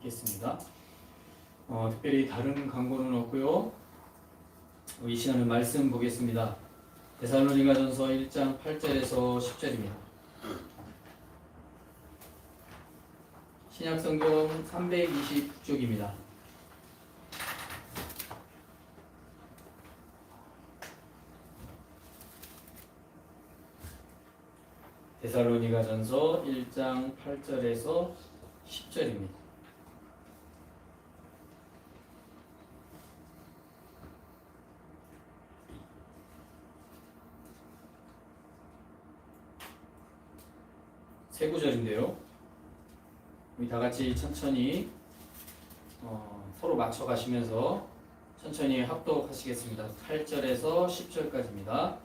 있겠습니다. 특별히 다른 광고는 없고요. 이 시간은 말씀 보겠습니다. 데살로니가전서 1장 8절에서 10절입니다. 신약성경 329쪽입니다. 데살로니가전서 1장 8절에서 10절입니다. 세 구절인데요. 우리 다 같이 천천히 서로 맞춰 가시면서 천천히 합독하시겠습니다. 8절에서 10절까지입니다.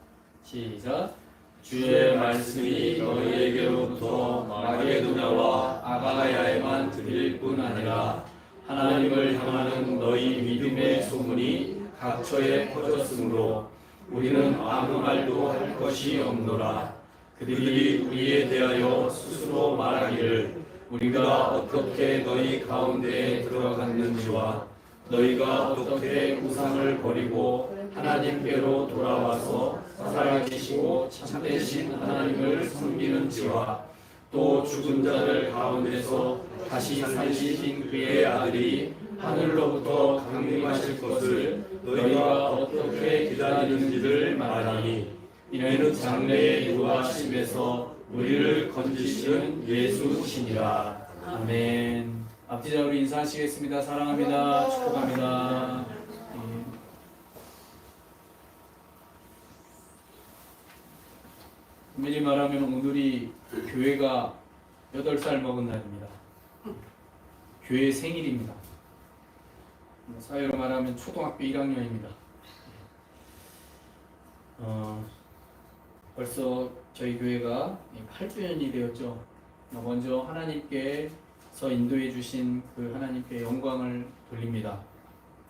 시작. 주의 말씀이 너희에게로부터 마게도냐와 아가야에만 들릴 뿐 아니라 하나님을 향하는 너희 믿음의 소문이 각처에 퍼졌으므로 우리는 아무 말도 할 것이 없노라. 그들이 우리에 대하여 스스로 말하기를 우리가 어떻게 너희 가운데에 들어갔는지와 너희가 어떻게 우상을 버리고 하나님께로 돌아와서 살아계시고 참되신 하나님을 섬기는지와 또 죽은 자들 가운데서 다시 살리신 그의 아들이 하늘로부터 강림하실 것을 너희가 어떻게 기다리는지를 말하니 이는 장래에 유하심에서 우리를 건지시는 예수시니라. 아멘. 앞뒤자 우리 인사하시겠습니다. 사랑합니다. 축복합니다. 엄밀히 말하면 오늘이 교회가 8살 먹은 날입니다. 교회 생일입니다. 사회로 말하면 초등학교 1학년입니다. 벌써 저희 교회가 8주년이 되었죠. 먼저 하나님께서 인도해 주신 그 하나님께 영광을 돌립니다.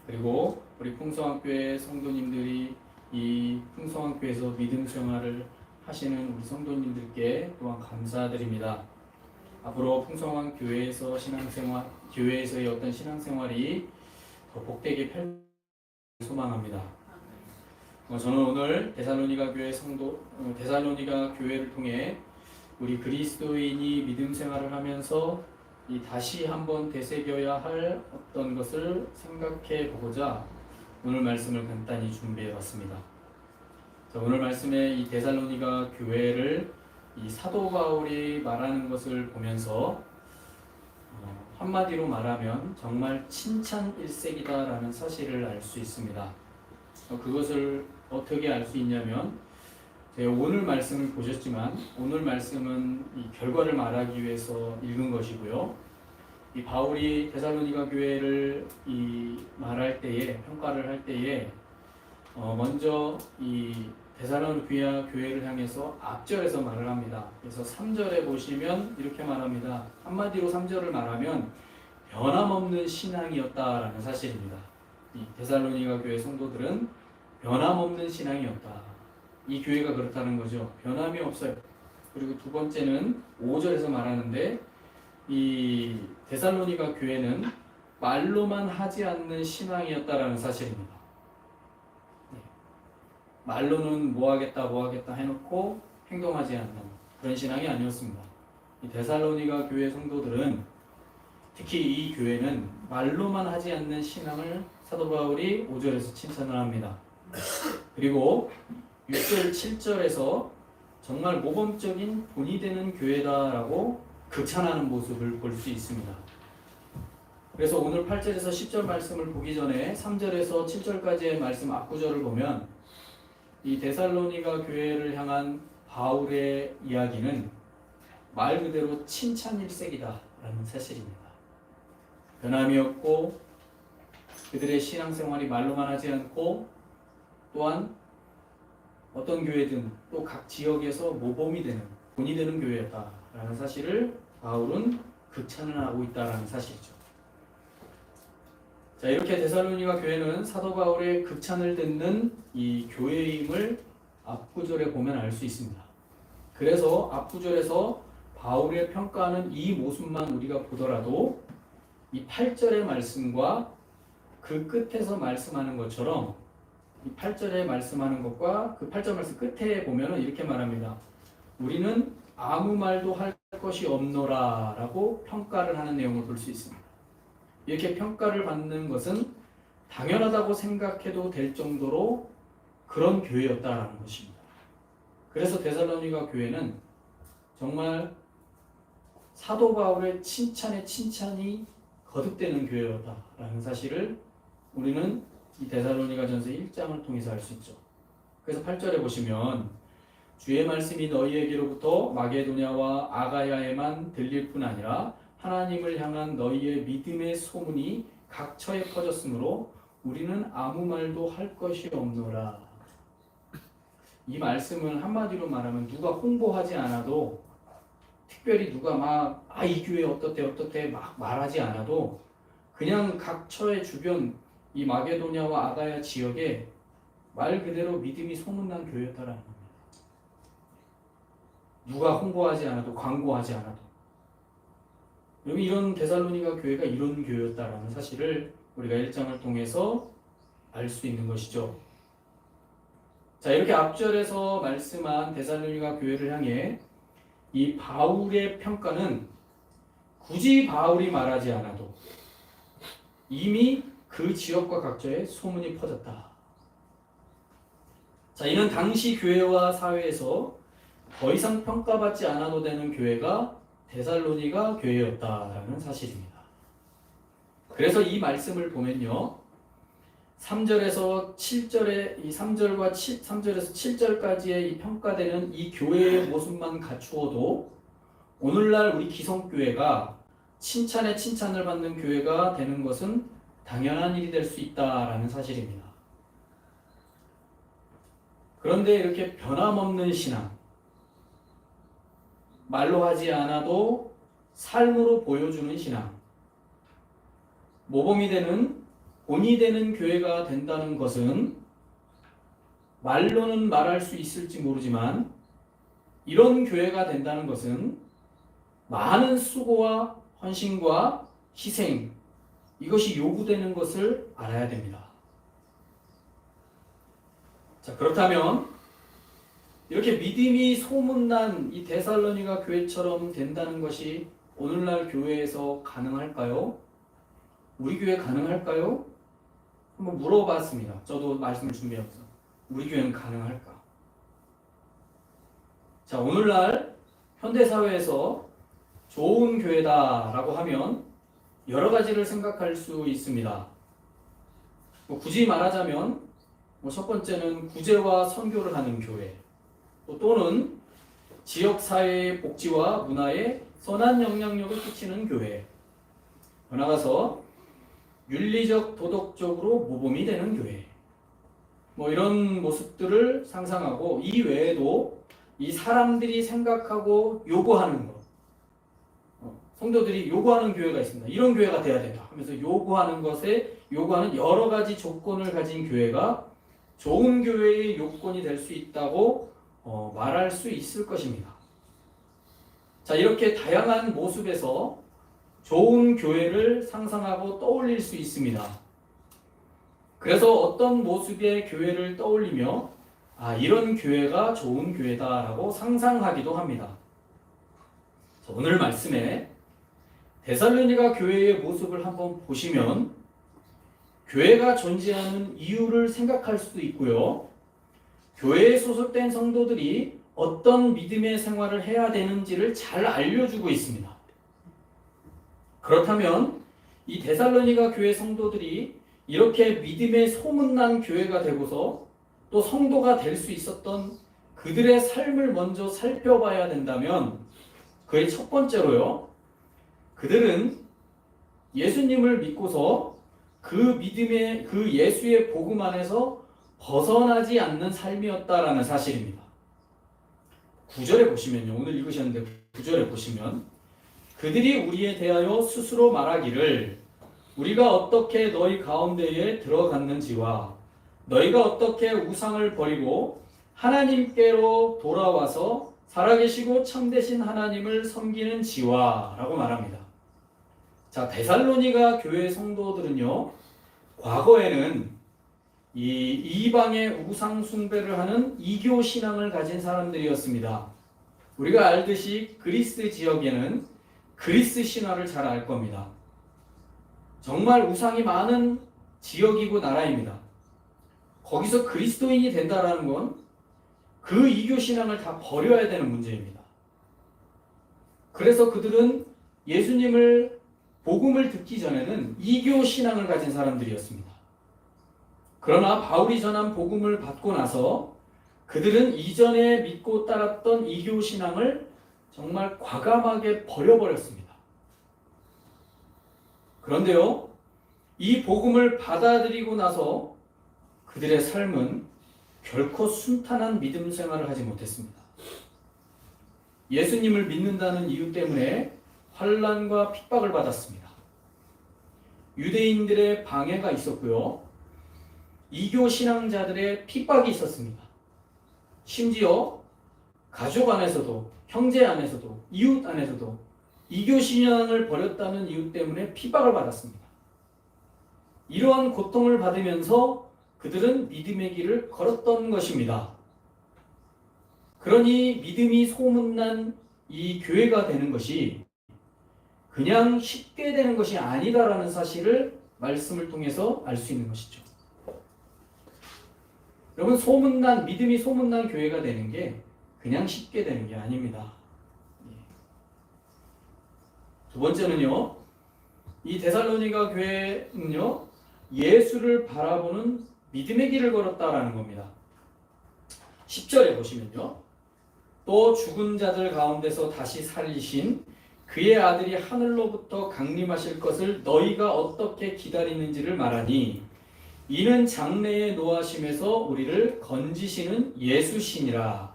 그리고 우리 풍성학교의 성도님들이 이 풍성학교에서 믿음 생활을 하시는 우리 성도님들께 또한 감사드립니다. 앞으로 풍성한 교회에서 신앙생활, 교회에서의 어떤 신앙생활이 더 복되게 펼 소망합니다. 저는 오늘 데살로니가 교회 데살로니가 교회를 통해 우리 그리스도인이 믿음 생활을 하면서 다시 한번 되새겨야 할 어떤 것을 생각해 보고자 오늘 말씀을 간단히 준비해 봤습니다. 오늘 말씀에 이 데살로니가 교회를 이 사도 바울이 말하는 것을 보면서 한마디로 말하면 정말 칭찬 일색이다라는 사실을 알 수 있습니다. 그것을 어떻게 알 수 있냐면 제가 오늘 말씀을 보셨지만 오늘 말씀은 이 결과를 말하기 위해서 읽은 것이고요. 이 바울이 데살로니가 교회를 말할 때에 평가를 할 때에 먼저 이 데살로니가 교회를 향해서 앞절에서 말을 합니다. 그래서 3절에 보시면 이렇게 말합니다. 한마디로 3절을 말하면 변함없는 신앙이었다라는 사실입니다. 이 데살로니가 교회 성도들은 변함없는 신앙이었다. 이 교회가 그렇다는 거죠. 변함이 없어요. 그리고 두 번째는 5절에서 말하는데 이 데살로니가 교회는 말로만 하지 않는 신앙이었다라는 사실입니다. 말로는 뭐 하겠다 해놓고 행동하지 않는 그런 신앙이 아니었습니다. 이 데살로니가 교회 성도들은 특히 이 교회는 말로만 하지 않는 신앙을 사도 바울이 5절에서 칭찬을 합니다. 그리고 6절, 7절에서 정말 모범적인 본이 되는 교회다라고 극찬하는 모습을 볼 수 있습니다. 그래서 오늘 8절에서 10절 말씀을 보기 전에 3절에서 7절까지의 말씀 앞구절을 보면 이 데살로니가 교회를 향한 바울의 이야기는 말 그대로 칭찬일색이다라는 사실입니다. 변함이 없고 그들의 신앙생활이 말로만 하지 않고 또한 어떤 교회든 또 각 지역에서 모범이 되는 본이 되는 교회였다라는 사실을 바울은 극찬을 하고 있다라는 사실이죠. 자, 이렇게 데살로니가 교회는 사도 바울의 극찬을 듣는 이 교회임을 앞구절에 보면 알 수 있습니다. 그래서 앞구절에서 바울의 평가하는 이 모습만 우리가 보더라도 이 8절의 말씀과 그 끝에서 말씀하는 것처럼 이 8절에 말씀하는 것과 그 8절 말씀 끝에 보면은 이렇게 말합니다. 우리는 아무 말도 할 것이 없노라 라고 평가를 하는 내용을 볼 수 있습니다. 이렇게 평가를 받는 것은 당연하다고 생각해도 될 정도로 그런 교회였다라는 것입니다. 그래서 데살로니가 교회는 정말 사도 바울의 칭찬에 칭찬이 거듭되는 교회였다라는 사실을 우리는 이 데살로니가전서 1장을 통해서 알 수 있죠. 그래서 8절에 보시면 주의 말씀이 너희에게로부터 마게도냐와 아가야에만 들릴 뿐 아니라 하나님을 향한 너희의 믿음의 소문이 각처에 퍼졌으므로 우리는 아무 말도 할 것이 없노라. 이 말씀은 한마디로 말하면 누가 홍보하지 않아도, 특별히 누가 막 이 교회 어떻대 막 말하지 않아도 그냥 각처의 주변 이 마게도냐와 아가야 지역에 말 그대로 믿음이 소문난 교회였다라는 겁니다. 누가 홍보하지 않아도, 광고하지 않아도. 여기 이런 데살로니가 교회가 이런 교회였다라는 사실을 우리가 1장을 통해서 알 수 있는 것이죠. 자, 이렇게 앞절에서 말씀한 데살로니가 교회를 향해 이 바울의 평가는 굳이 바울이 말하지 않아도 이미 그 지역과 각처에 소문이 퍼졌다. 자, 이는 당시 교회와 사회에서 더 이상 평가받지 않아도 되는 교회가 데살로니가 교회였다라는 사실입니다. 그래서 이 말씀을 보면요, 3절에서 7절의 이 3절과 3절에서 7절까지의 이 평가되는 이 교회의 모습만 갖추어도 오늘날 우리 기성교회가 칭찬에 칭찬을 받는 교회가 되는 것은 당연한 일이 될 수 있다라는 사실입니다. 그런데 이렇게 변함없는 신앙, 말로 하지 않아도 삶으로 보여주는 신앙, 모범이 되는, 본이 되는 교회가 된다는 것은 말로는 말할 수 있을지 모르지만 이런 교회가 된다는 것은 많은 수고와 헌신과 희생, 이것이 요구되는 것을 알아야 됩니다. 자, 그렇다면 이렇게 믿음이 소문난 이 데살로니가 교회처럼 된다는 것이 오늘날 교회에서 가능할까요? 우리 교회 가능할까요? 한번 물어봤습니다. 저도 말씀을 준비하면서 우리 교회는 가능할까? 자, 오늘날 현대사회에서 좋은 교회다라고 하면 여러 가지를 생각할 수 있습니다. 굳이 말하자면 첫 번째는 구제와 선교를 하는 교회, 또는 지역사회의 복지와 문화에 선한 영향력을 끼치는 교회, 더 나아가서 윤리적, 도덕적으로 모범이 되는 교회, 이런 모습들을 상상하고, 이 외에도 이 사람들이 생각하고 요구하는 것, 성도들이 요구하는 교회가 있습니다. 이런 교회가 돼야 된다 하면서 요구하는 것에 요구하는 여러 가지 조건을 가진 교회가 좋은 교회의 요건이 될 수 있다고 말할 수 있을 것입니다. 자, 이렇게 다양한 모습에서 좋은 교회를 상상하고 떠올릴 수 있습니다. 그래서 어떤 모습의 교회를 떠올리며 이런 교회가 좋은 교회다라고 상상하기도 합니다. 자, 오늘 말씀에 데살로니가 교회의 모습을 한번 보시면 교회가 존재하는 이유를 생각할 수도 있고요, 교회에 소속된 성도들이 어떤 믿음의 생활을 해야 되는지를 잘 알려주고 있습니다. 그렇다면 이 데살로니가 교회 성도들이 이렇게 믿음의 소문난 교회가 되고서 또 성도가 될 수 있었던 그들의 삶을 먼저 살펴봐야 된다면, 그의 첫 번째로요, 그들은 예수님을 믿고서 그 믿음의, 그 예수의 복음 안에서 벗어나지 않는 삶이었다라는 사실입니다. 9절에 보시면요, 오늘 읽으셨는데 9절에 보시면 그들이 우리에 대하여 스스로 말하기를 우리가 어떻게 너희 가운데에 들어갔는지와 너희가 어떻게 우상을 버리고 하나님께로 돌아와서 살아계시고 참되신 하나님을 섬기는지와 라고 말합니다. 자, 데살로니가 교회 성도들은요, 과거에는 이 이방의 우상 숭배를 하는 이교 신앙을 가진 사람들이었습니다. 우리가 알듯이 그리스 지역에는 그리스 신화를 잘 알 겁니다. 정말 우상이 많은 지역이고 나라입니다. 거기서 그리스도인이 된다라는 건 그 이교 신앙을 다 버려야 되는 문제입니다. 그래서 그들은 예수님을 복음을 듣기 전에는 이교 신앙을 가진 사람들이었습니다. 그러나 바울이 전한 복음을 받고 나서 그들은 이전에 믿고 따랐던 이교 신앙을 정말 과감하게 버려버렸습니다. 그런데요, 이 복음을 받아들이고 나서 그들의 삶은 결코 순탄한 믿음 생활을 하지 못했습니다. 예수님을 믿는다는 이유 때문에 환난과 핍박을 받았습니다. 유대인들의 방해가 있었고요. 이교 신앙자들의 핍박이 있었습니다. 심지어 가족 안에서도, 형제 안에서도, 이웃 안에서도 이교 신앙을 버렸다는 이유 때문에 핍박을 받았습니다. 이러한 고통을 받으면서 그들은 믿음의 길을 걸었던 것입니다. 그러니 믿음이 소문난 이 교회가 되는 것이 그냥 쉽게 되는 것이 아니다라는 사실을 말씀을 통해서 알 수 있는 것이죠. 여러분, 믿음이 소문난 교회가 되는 게 그냥 쉽게 되는 게 아닙니다. 두 번째는요, 이 데살로니가 교회는요, 예수를 바라보는 믿음의 길을 걸었다라는 겁니다. 10절에 보시면요, 또 죽은 자들 가운데서 다시 살리신 그의 아들이 하늘로부터 강림하실 것을 너희가 어떻게 기다리는지를 말하니 이는 장래에 노하심에서 우리를 건지시는 예수시니라.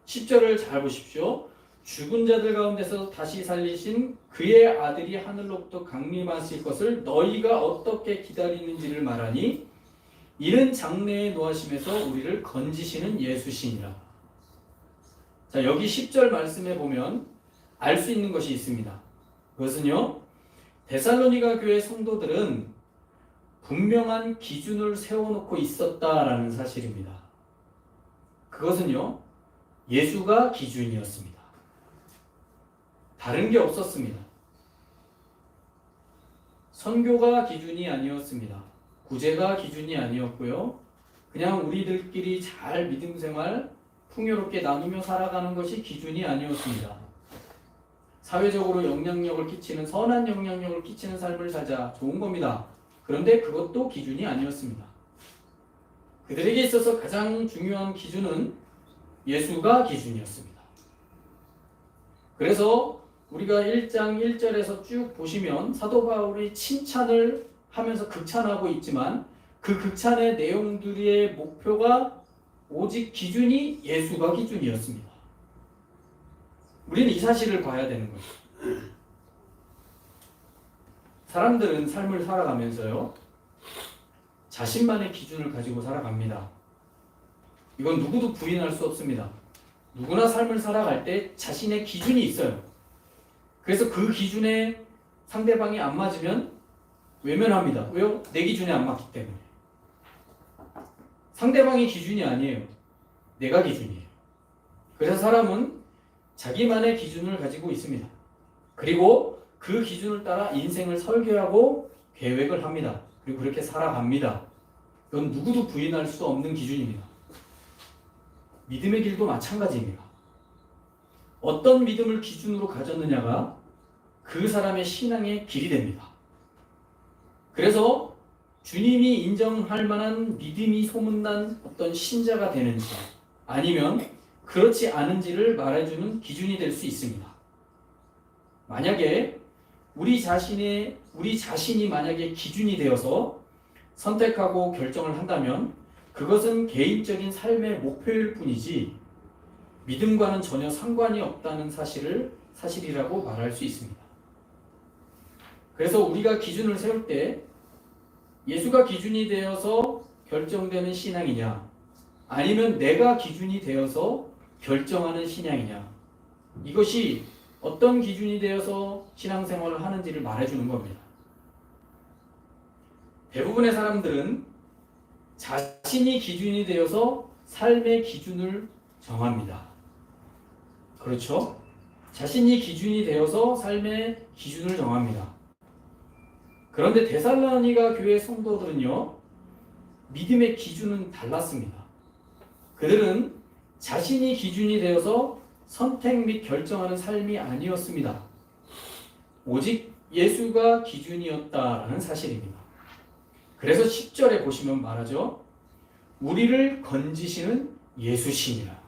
10절을 잘 보십시오. 죽은 자들 가운데서 다시 살리신 그의 아들이 하늘로부터 강림하실 것을 너희가 어떻게 기다리는지를 말하니 이는 장래에 노하심에서 우리를 건지시는 예수시니라. 자, 여기 10절 말씀에 보면 알 수 있는 것이 있습니다. 그것은요, 데살로니가 교회 성도들은 분명한 기준을 세워놓고 있었다라는 사실입니다. 그것은요, 예수가 기준이었습니다. 다른 게 없었습니다. 선교가 기준이 아니었습니다. 구제가 기준이 아니었고요. 그냥 우리들끼리 잘 믿음 생활 풍요롭게 나누며 살아가는 것이 기준이 아니었습니다. 사회적으로 영향력을 끼치는 선한 영향력을 끼치는 삶을 살자, 좋은 겁니다. 그런데 그것도 기준이 아니었습니다. 그들에게 있어서 가장 중요한 기준은 예수가 기준이었습니다. 그래서 우리가 1장 1절에서 쭉 보시면 사도 바울이 칭찬을 하면서 극찬하고 있지만 그 극찬의 내용들의 목표가 오직 기준이 예수가 기준이었습니다. 우리는 이 사실을 봐야 되는 거죠. 사람들은 삶을 살아가면서요, 자신만의 기준을 가지고 살아갑니다. 이건 누구도 부인할 수 없습니다. 누구나 삶을 살아갈 때 자신의 기준이 있어요. 그래서 그 기준에 상대방이 안 맞으면 외면합니다. 왜요? 내 기준에 안 맞기 때문에. 상대방이 기준이 아니에요. 내가 기준이에요. 그래서 사람은 자기만의 기준을 가지고 있습니다. 그리고 그 기준을 따라 인생을 설계하고 계획을 합니다. 그리고 그렇게 살아갑니다. 이건 누구도 부인할 수 없는 기준입니다. 믿음의 길도 마찬가지입니다. 어떤 믿음을 기준으로 가졌느냐가 그 사람의 신앙의 길이 됩니다. 그래서 주님이 인정할 만한 믿음이 소문난 어떤 신자가 되는지 아니면 그렇지 않은지를 말해주는 기준이 될 수 있습니다. 만약에 우리 자신이 만약에 기준이 되어서 선택하고 결정을 한다면 그것은 개인적인 삶의 목표일 뿐이지 믿음과는 전혀 상관이 없다는 사실이라고 말할 수 있습니다. 그래서 우리가 기준을 세울 때 예수가 기준이 되어서 결정되는 신앙이냐 아니면 내가 기준이 되어서 결정하는 신앙이냐, 이것이 어떤 기준이 되어서 신앙생활을 하는지를 말해주는 겁니다. 대부분의 사람들은 자신이 기준이 되어서 삶의 기준을 정합니다. 그렇죠? 자신이 기준이 되어서 삶의 기준을 정합니다. 그런데 데살로니가 교회 성도들은요, 믿음의 기준은 달랐습니다. 그들은 자신이 기준이 되어서 선택 및 결정하는 삶이 아니었습니다. 오직 예수가 기준이었다라는 사실입니다. 그래서 10절에 보시면 말하죠. 우리를 건지시는 예수시니라.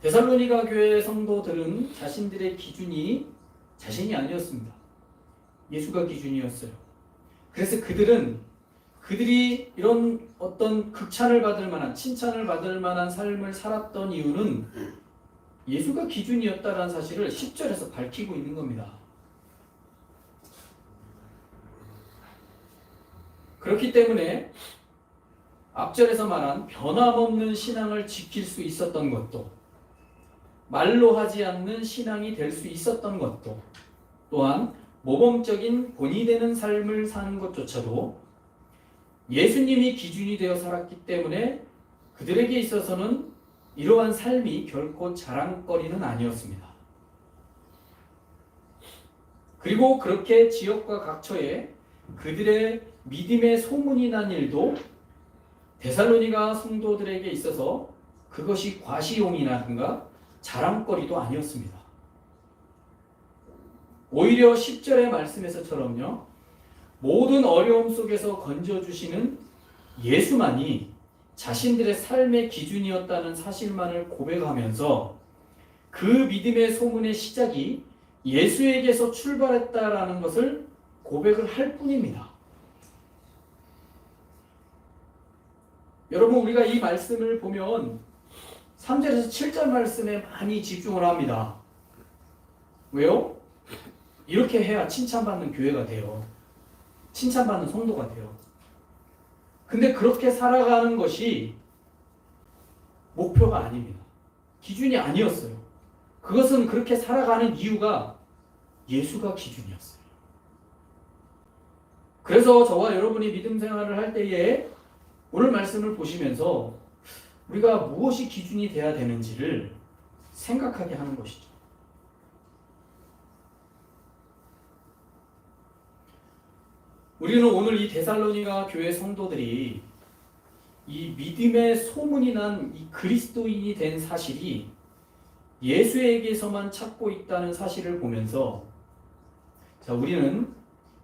데살로니가 교회 성도들은 자신들의 기준이 자신이 아니었습니다. 예수가 기준이었어요. 그래서 그들이 이런 어떤 극찬을 받을 만한, 칭찬을 받을 만한 삶을 살았던 이유는 예수가 기준이었다는 사실을 10절에서 밝히고 있는 겁니다. 그렇기 때문에 앞절에서 말한 변함없는 신앙을 지킬 수 있었던 것도, 말로 하지 않는 신앙이 될 수 있었던 것도, 또한 모범적인 본이 되는 삶을 사는 것조차도 예수님이 기준이 되어 살았기 때문에 그들에게 있어서는 이러한 삶이 결코 자랑거리는 아니었습니다. 그리고 그렇게 지역과 각처에 그들의 믿음의 소문이 난 일도 데살로니가 성도들에게 있어서 그것이 과시용이라든가 자랑거리도 아니었습니다. 오히려 10절의 말씀에서처럼요, 모든 어려움 속에서 건져주시는 예수만이 자신들의 삶의 기준이었다는 사실만을 고백하면서 그 믿음의 소문의 시작이 예수에게서 출발했다라는 것을 고백을 할 뿐입니다. 여러분, 우리가 이 말씀을 보면 3절에서 7절 말씀에 많이 집중을 합니다. 왜요? 이렇게 해야 칭찬받는 교회가 돼요. 칭찬받는 성도가 돼요. 근데 그렇게 살아가는 것이 목표가 아닙니다. 기준이 아니었어요. 그것은 그렇게 살아가는 이유가 예수가 기준이었어요. 그래서 저와 여러분이 믿음 생활을 할 때에 오늘 말씀을 보시면서 우리가 무엇이 기준이 돼야 되는지를 생각하게 하는 것이죠. 우리는 오늘 이 데살로니가 교회 성도들이 이 믿음의 소문이 난 이 그리스도인이 된 사실이 예수에게서만 찾고 있다는 사실을 보면서, 자, 우리는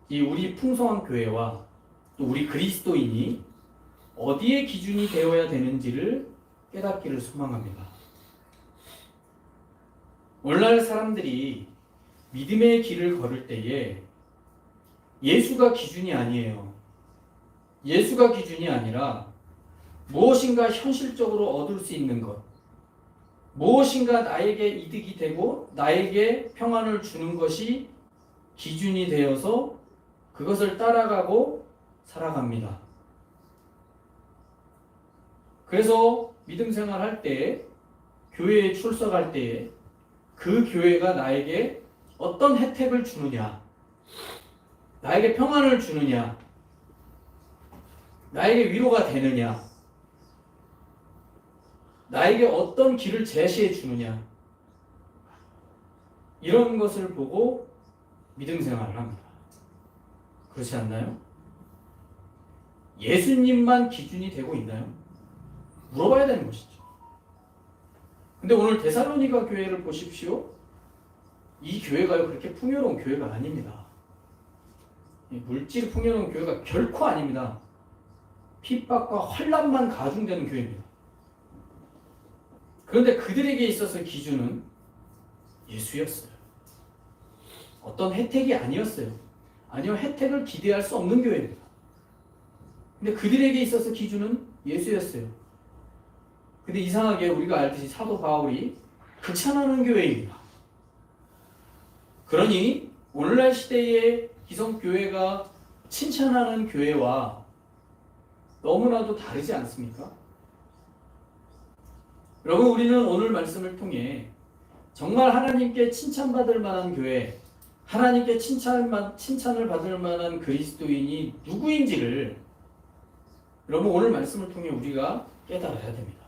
이 우리 풍성한 교회와 또 우리 그리스도인이 어디에 기준이 되어야 되는지를 깨닫기를 소망합니다. 오늘날 사람들이 믿음의 길을 걸을 때에 예수가 기준이 아니에요. 예수가 기준이 아니라 무엇인가 현실적으로 얻을 수 있는 것, 무엇인가 나에게 이득이 되고 나에게 평안을 주는 것이 기준이 되어서 그것을 따라가고 살아갑니다. 그래서 믿음 생활할 때, 교회에 출석할 때에 그 교회가 나에게 어떤 혜택을 주느냐, 나에게 평안을 주느냐, 나에게 위로가 되느냐, 나에게 어떤 길을 제시해 주느냐, 이런 것을 보고 믿음 생활을 합니다. 그렇지 않나요? 예수님만 기준이 되고 있나요? 물어봐야 되는 것이죠. 근데 오늘 데살로니가 교회를 보십시오. 이 교회가요, 그렇게 풍요로운 교회가 아닙니다. 물질 풍요로운 교회가 결코 아닙니다. 핍박과 환난만 가중되는 교회입니다. 그런데 그들에게 있어서 기준은 예수였어요. 어떤 혜택이 아니었어요. 아니요, 혜택을 기대할 수 없는 교회입니다. 근데 그들에게 있어서 기준은 예수였어요. 근데 이상하게 우리가 알듯이 사도 바울이 극찬하는 교회입니다. 그러니 오늘날 시대의 기성교회가 칭찬하는 교회와 너무나도 다르지 않습니까? 여러분, 우리는 오늘 말씀을 통해 정말 하나님께 칭찬받을 만한 교회, 하나님께 칭찬을 받을 만한 그리스도인이 누구인지를 여러분 오늘 말씀을 통해 우리가 깨달아야 됩니다.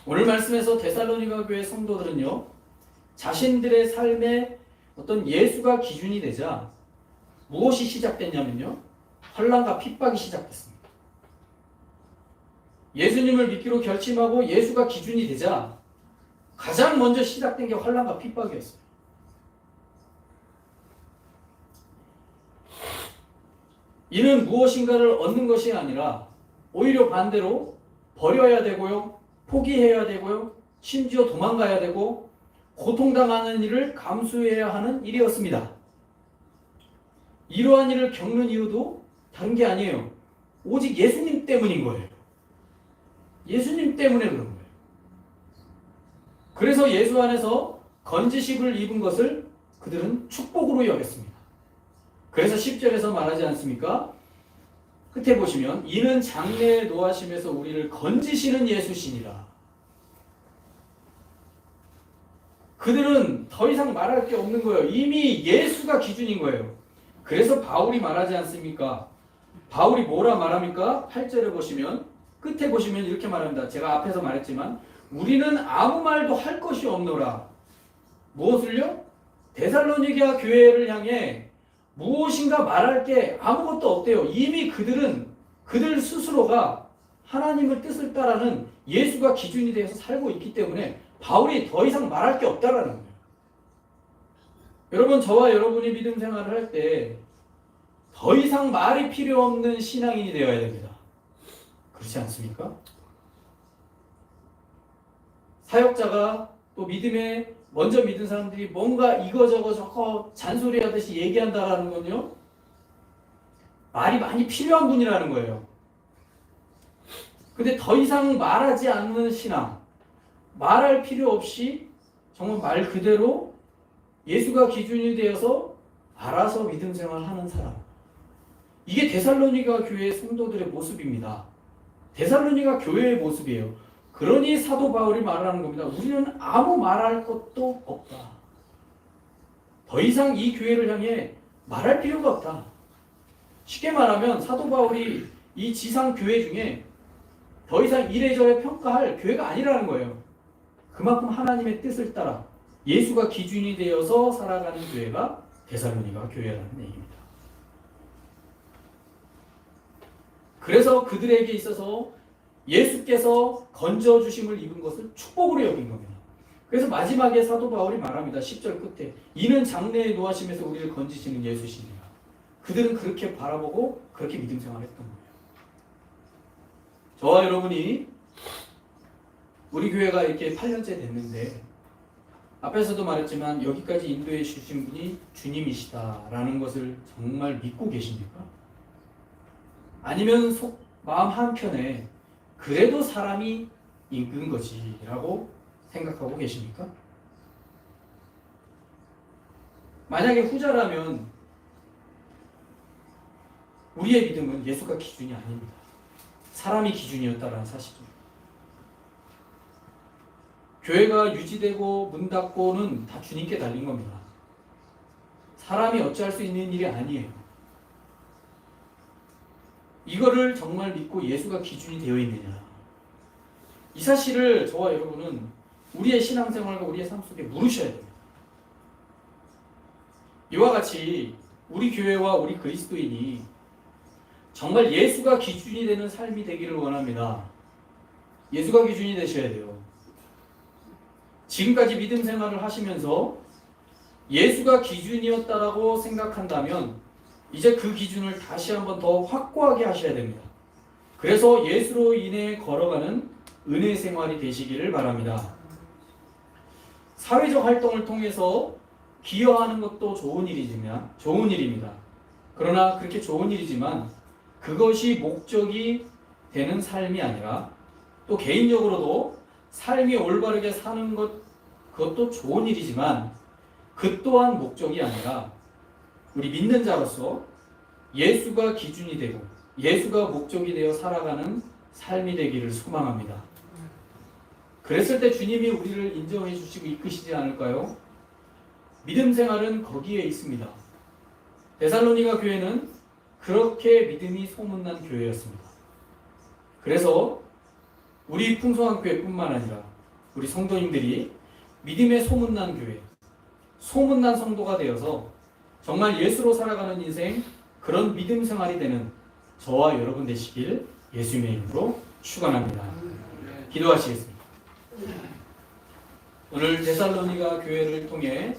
오늘 말씀에서 데살로니가 교회 성도들은요, 자신들의 삶에 어떤 예수가 기준이 되자 무엇이 시작됐냐면요, 환난과 핍박이 시작됐습니다. 예수님을 믿기로 결심하고 예수가 기준이 되자 가장 먼저 시작된 게 환난과 핍박이었어요. 이는 무엇인가를 얻는 것이 아니라 오히려 반대로 버려야 되고요, 포기해야 되고요, 심지어 도망가야 되고 고통당하는 일을 감수해야 하는 일이었습니다. 이러한 일을 겪는 이유도 다른 게 아니에요. 오직 예수님 때문인 거예요. 예수님 때문에 그런 거예요. 그래서 예수 안에서 건지심을 입은 것을 그들은 축복으로 여겼습니다. 그래서 10절에서 말하지 않습니까? 끝에 보시면 이는 장래에 노하심에서 우리를 건지시는 예수시니라. 그들은 더 이상 말할 게 없는 거예요. 이미 예수가 기준인 거예요. 그래서 바울이 말하지 않습니까? 바울이 뭐라 말합니까? 8절에 보시면, 끝에 보시면 이렇게 말합니다. 제가 앞에서 말했지만 우리는 아무 말도 할 것이 없노라. 무엇을요? 데살로니가 교회를 향해 무엇인가 말할 게 아무것도 없대요. 이미 그들 스스로가 하나님의 뜻을 따르는 예수가 기준이 되어서 살고 있기 때문에 바울이 더 이상 말할 게 없다라는 거예요. 여러분, 저와 여러분이 믿음 생활을 할 때 더 이상 말이 필요 없는 신앙인이 되어야 됩니다. 그렇지 않습니까? 사역자가 또 믿음에 먼저 믿은 사람들이 뭔가 이거저거 잔소리하듯이 얘기한다라는 건요, 말이 많이 필요한 분이라는 거예요. 근데 더 이상 말하지 않는 신앙, 말할 필요 없이 정말 말 그대로 예수가 기준이 되어서 알아서 믿음 생활하는 사람, 이게 데살로니가 교회의 성도들의 모습입니다. 데살로니가 교회의 모습이에요. 그러니 사도 바울이 말하는 겁니다. 우리는 아무 말할 것도 없다. 더 이상 이 교회를 향해 말할 필요가 없다. 쉽게 말하면 사도 바울이 이 지상 교회 중에 더 이상 이래저래 평가할 교회가 아니라는 거예요. 그만큼 하나님의 뜻을 따라 예수가 기준이 되어서 살아가는 교회가 데살로니가 교회라는 얘기입니다. 그래서 그들에게 있어서 예수께서 건져주심을 입은 것을 축복으로 여긴 겁니다. 그래서 마지막에 사도 바울이 말합니다. 10절 끝에 이는 장래에 노하심에서 우리를 건지시는 예수시니라. 그들은 그렇게 바라보고 그렇게 믿음 생활했던 거예요. 저와 여러분이 우리 교회가 이렇게 8년째 됐는데 앞에서도 말했지만 여기까지 인도해 주신 분이 주님이시다라는 것을 정말 믿고 계십니까? 아니면 마음 한켠에 그래도 사람이 이끈 거지라고 생각하고 계십니까? 만약에 후자라면 우리의 믿음은 예수가 기준이 아닙니다. 사람이 기준이었다라는 사실입니다. 교회가 유지되고 문 닫고는 다 주님께 달린 겁니다. 사람이 어찌할 수 있는 일이 아니에요. 이거를 정말 믿고 예수가 기준이 되어 있느냐, 이 사실을 저와 여러분은 우리의 신앙생활과 우리의 삶 속에 물으셔야 됩니다. 이와 같이 우리 교회와 우리 그리스도인이 정말 예수가 기준이 되는 삶이 되기를 원합니다. 예수가 기준이 되셔야 돼요. 지금까지 믿음 생활을 하시면서 예수가 기준이었다라고 생각한다면 이제 그 기준을 다시 한번 더 확고하게 하셔야 됩니다. 그래서 예수로 인해 걸어가는 은혜 생활이 되시기를 바랍니다. 사회적 활동을 통해서 기여하는 것도 좋은 일입니다. 그러나 그렇게 좋은 일이지만 그것이 목적이 되는 삶이 아니라 또 개인적으로도 삶이 올바르게 사는 그것도 좋은 일이지만 그 또한 목적이 아니라 우리 믿는 자로서 예수가 기준이 되고 예수가 목적이 되어 살아가는 삶이 되기를 소망합니다. 그랬을 때 주님이 우리를 인정해 주시고 이끄시지 않을까요? 믿음 생활은 거기에 있습니다. 데살로니가 교회는 그렇게 믿음이 소문난 교회였습니다. 그래서 우리 풍성한교회뿐만 아니라 우리 성도님들이 믿음의 소문난 교회, 소문난 성도가 되어서 정말 예수로 살아가는 인생, 그런 믿음 생활이 되는 저와 여러분 되시길 예수님의 이름으로 축원합니다. 기도하시겠습니다. 오늘 데살로니가 교회를 통해